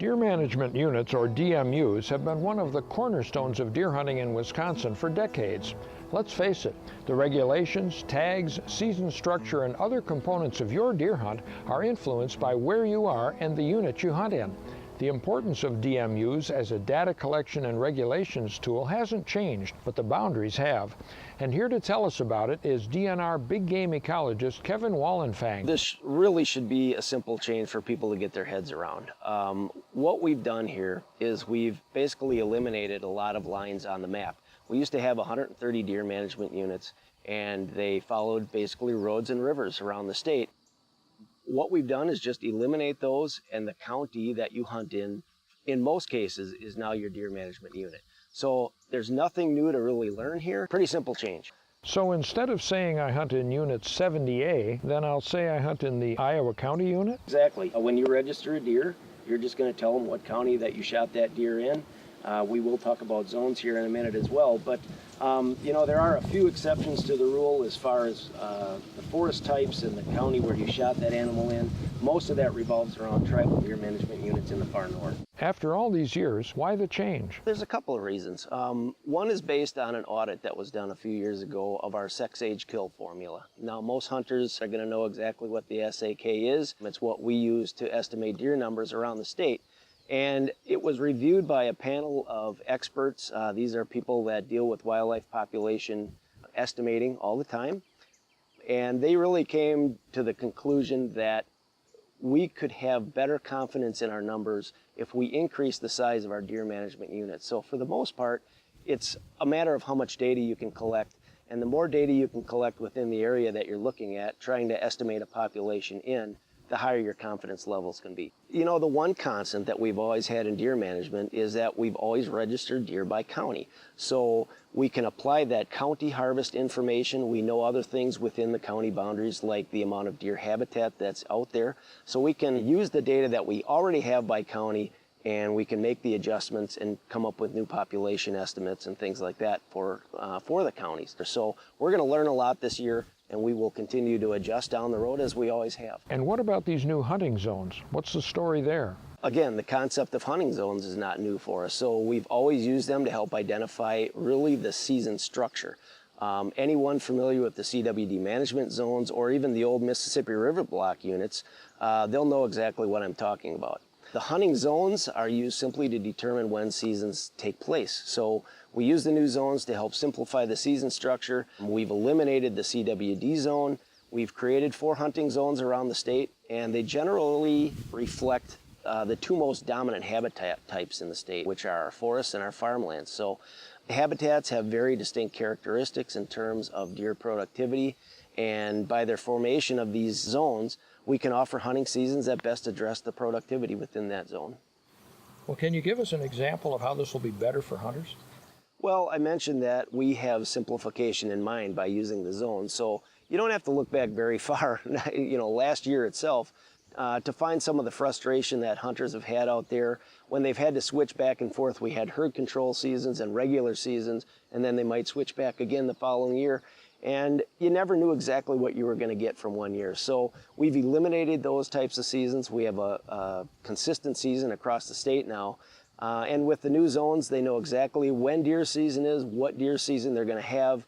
Deer management units, or DMUs, have been one of the cornerstones of deer hunting in Wisconsin for decades. Let's face it, the regulations, tags, season structure, and other components of your deer hunt are influenced by where you are and the unit you hunt in. The importance of DMUs as a data collection and regulations tool hasn't changed, but the boundaries have. And here to tell us about it is DNR big game ecologist Kevin Wallenfang. This really should be a simple change for people to get their heads around. What we've done here is we've basically eliminated a lot of lines on the map. We used to have 130 deer management units, and they followed basically roads and rivers around the state. What we've done is just eliminate those, and the county that you hunt in most cases, is now your deer management unit. So there's nothing new to really learn here. Pretty simple change. So instead of saying I hunt in unit 70A, then I'll say I hunt in the Iowa County unit? Exactly. When you register a deer, you're just going to tell them what county that you shot that deer in. We will talk about zones here in a minute as well, but you know, there are a few exceptions to the rule as far as the forest types and the county where you shot that animal in. Most of that revolves around tribal deer management units in the far north. After all these years, why the change? There's a couple of reasons. One is based on an audit that was done a few years ago of our sex age kill formula. Now, most hunters are going to know exactly what the SAK is. It's what we use to estimate deer numbers around the state. And it was reviewed by a panel of experts. These are people that deal with wildlife population estimating all the time. And they really came to the conclusion that we could have better confidence in our numbers if we increase the size of our deer management units. So for the most part, it's a matter of how much data you can collect. And the more data you can collect within the area that you're looking at, trying to estimate a population in, the higher your confidence levels can be. You know, the one constant that we've always had in deer management is that we've always registered deer by county. So we can apply that county harvest information. We know other things within the county boundaries, like the amount of deer habitat that's out there. So we can use the data that we already have by county, and we can make the adjustments and come up with new population estimates and things like that for the counties. So we're going to learn a lot this year, and we will continue to adjust down the road as we always have. And what about these new hunting zones? What's the story there? Again, the concept of hunting zones is not new for us, so we've always used them to help identify really the season structure. Anyone familiar with the CWD management zones or even the old Mississippi River block units, they'll know exactly what I'm talking about. The hunting zones are used simply to determine when seasons take place. So we use the new zones to help simplify the season structure. We've eliminated the CWD zone. We've created 4 hunting zones around the state, and they generally reflect the 2 most dominant habitat types in the state, which are our forests and our farmlands. So the habitats have very distinct characteristics in terms of deer productivity, and by their formation of these zones, we can offer hunting seasons that best address the productivity within that zone. Well, can you give us an example of how this will be better for hunters? Well, I mentioned that we have simplification in mind by using the zones, so you don't have to look back very far, you know, last year itself, to find some of the frustration that hunters have had out there when they've had to switch back and forth. We had herd control seasons and regular seasons, and then they might switch back again the following year. And you never knew exactly what you were going to get from one year. So we've eliminated those types of seasons. We have a consistent season across the state now. And with the new zones, they know exactly when deer season is, what deer season they're going to have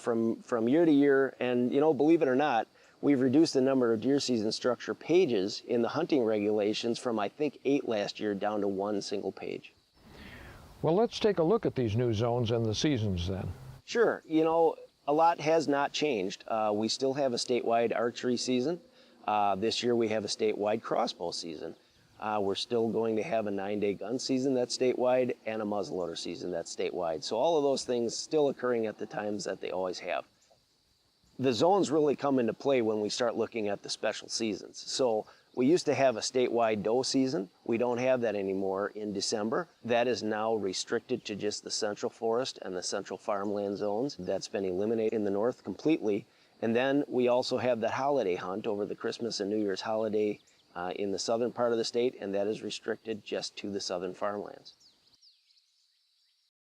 from year to year. And, you know, believe it or not, we've reduced the number of deer season structure pages in the hunting regulations from, I think, 8 last year down to 1 single page. Well, let's take a look at these new zones and the seasons then. Sure. You know, a lot has not changed. We still have a statewide archery season. This year we have a statewide crossbow season. We're still going to have a 9-day gun season that's statewide and a muzzleloader season that's statewide. So all of those things still occurring at the times that they always have. The zones really come into play when we start looking at the special seasons. So we used to have a statewide doe season. We don't have that anymore in December. That is now restricted to just the central forest and the central farmland zones. That's been eliminated in the north completely. And then we also have the holiday hunt over the Christmas and New Year's holiday in the southern part of the state, and that is restricted just to the southern farmlands.